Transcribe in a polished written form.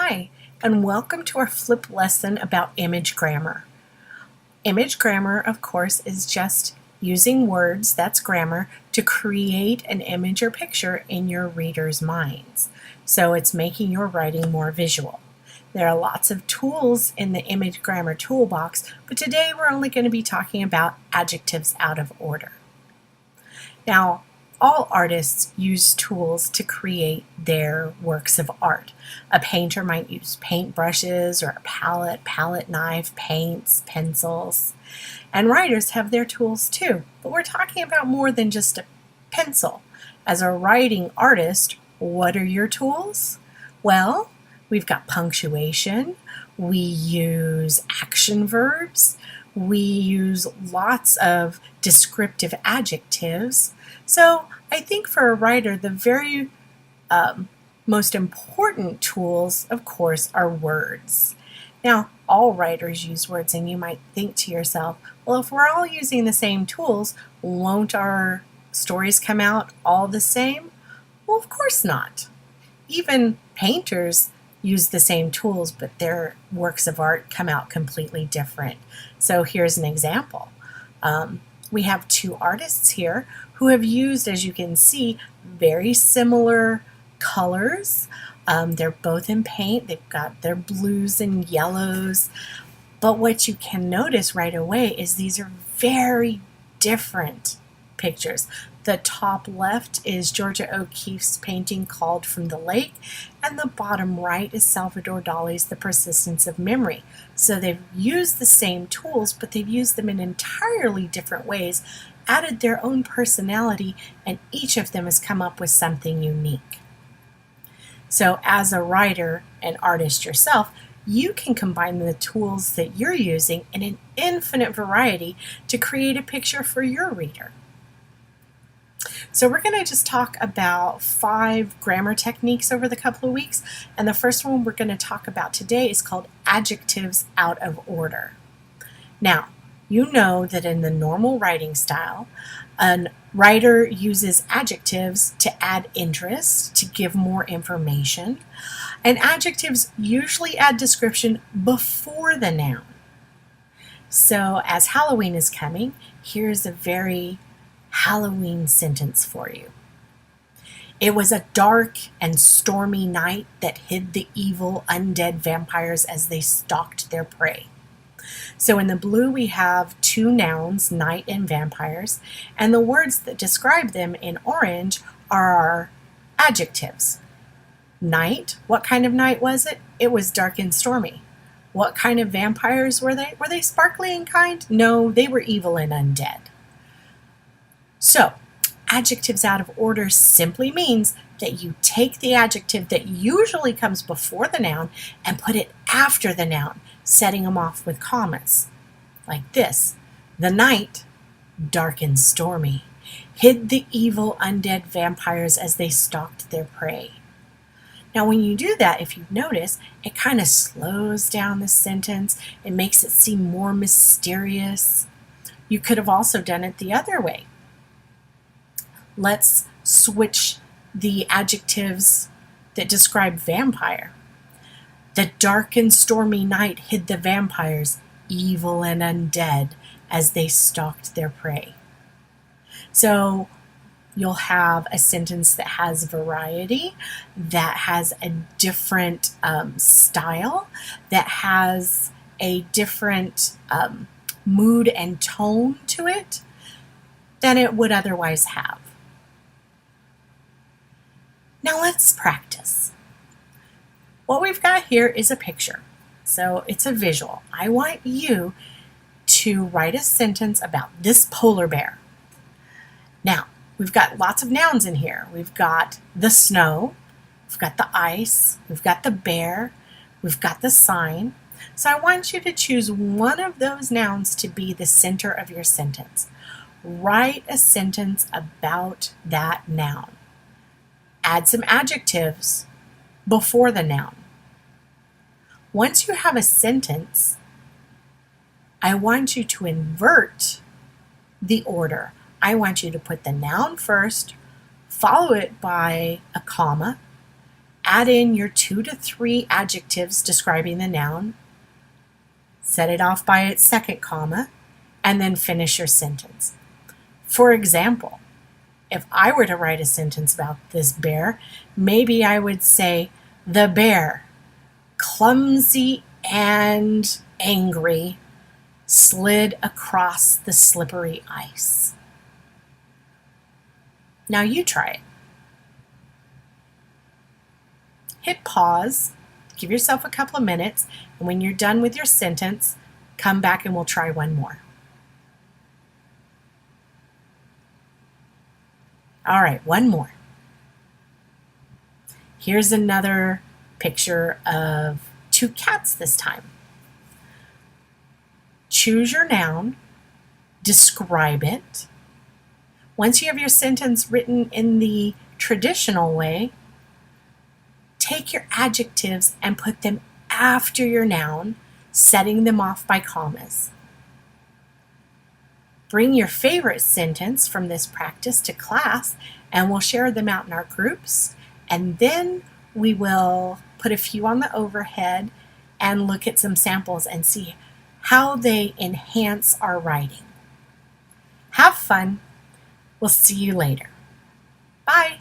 Hi, and welcome to our flip lesson about image grammar. Image grammar, of course, is just using words, that's grammar, to create an image or picture in your reader's minds. So it's making your writing more visual. There are lots of tools in the image grammar toolbox, but today we're only going to be talking about adjectives out of order. Now, all artists use tools to create their works of art. A painter might use paintbrushes or a palette knife, paints, pencils. And writers have their tools too, but we're talking about more than just a pencil. As a writing artist, what are your tools? Well, we've got punctuation, we use action verbs, we use lots of descriptive adjectives. So I think for a writer, the very most important tools, of course, are words. Now, all writers use words, and you might think to yourself, well, if we're all using the same tools, won't our stories come out all the same? Well, of course not. Even painters use the same tools, but their works of art come out completely different. So here's an example. We have two artists here who have used, as you can see, very similar colors. They're both in paint. They've got their blues and yellows. But what you can notice right away is these are very different pictures. The top left is Georgia O'Keeffe's painting called From the Lake, and the bottom right is Salvador Dali's The Persistence of Memory. So they've used the same tools, but they've used them in entirely different ways, added their own personality, and each of them has come up with something unique. So as a writer and artist yourself, you can combine the tools that you're using in an infinite variety to create a picture for your reader. So we're going to just talk about 5 grammar techniques over the couple of weeks, and the first one we're going to talk about today is called adjectives out of order. Now, you know that in the normal writing style, a writer uses adjectives to add interest, to give more information, and adjectives usually add description before the noun. So as Halloween is coming, here's a very Halloween sentence for you. It was a dark and stormy night that hid the evil undead vampires as they stalked their prey. So in the blue we have 2 nouns, night and vampires, and the words that describe them in orange are our adjectives. Night, what kind of night was it? It was dark and stormy. What kind of vampires were they? Were they sparkly and kind? No, they were evil and undead. So, adjectives out of order simply means that you take the adjective that usually comes before the noun and put it after the noun, setting them off with commas. Like this: the night, dark and stormy, hid the evil undead vampires as they stalked their prey. Now when you do that, if you notice, it kind of slows down the sentence. It makes it seem more mysterious. You could have also done it the other way. Let's switch the adjectives that describe vampire. The dark and stormy night hid the vampires, evil and undead, as they stalked their prey. So you'll have a sentence that has variety, that has a different style, that has a different mood and tone to it than it would otherwise have. Now let's practice. What we've got here is a picture, so it's a visual. I want you to write a sentence about this polar bear. Now, we've got lots of nouns in here. We've got the snow, we've got the ice, we've got the bear, we've got the sign. So I want you to choose one of those nouns to be the center of your sentence. Write a sentence about that noun. Add some adjectives before the noun. Once you have a sentence, I want you to invert the order. I want you to put the noun first, follow it by a comma, Add in your 2 to 3 adjectives describing the noun, set it off by its second comma, and then finish your sentence. For example, if I were to write a sentence about this bear, maybe I would say, the bear, clumsy and angry, slid across the slippery ice. Now you try it. Hit pause, give yourself a couple of minutes, and when you're done with your sentence, come back and we'll try one more. All right, one more. Here's another picture of 2 cats this time. Choose your noun, describe it. Once you have your sentence written in the traditional way, take your adjectives and put them after your noun, setting them off by commas. Bring your favorite sentence from this practice to class and we'll share them out in our groups, and then we will put a few on the overhead and look at some samples and see how they enhance our writing. Have fun. We'll see you later. Bye.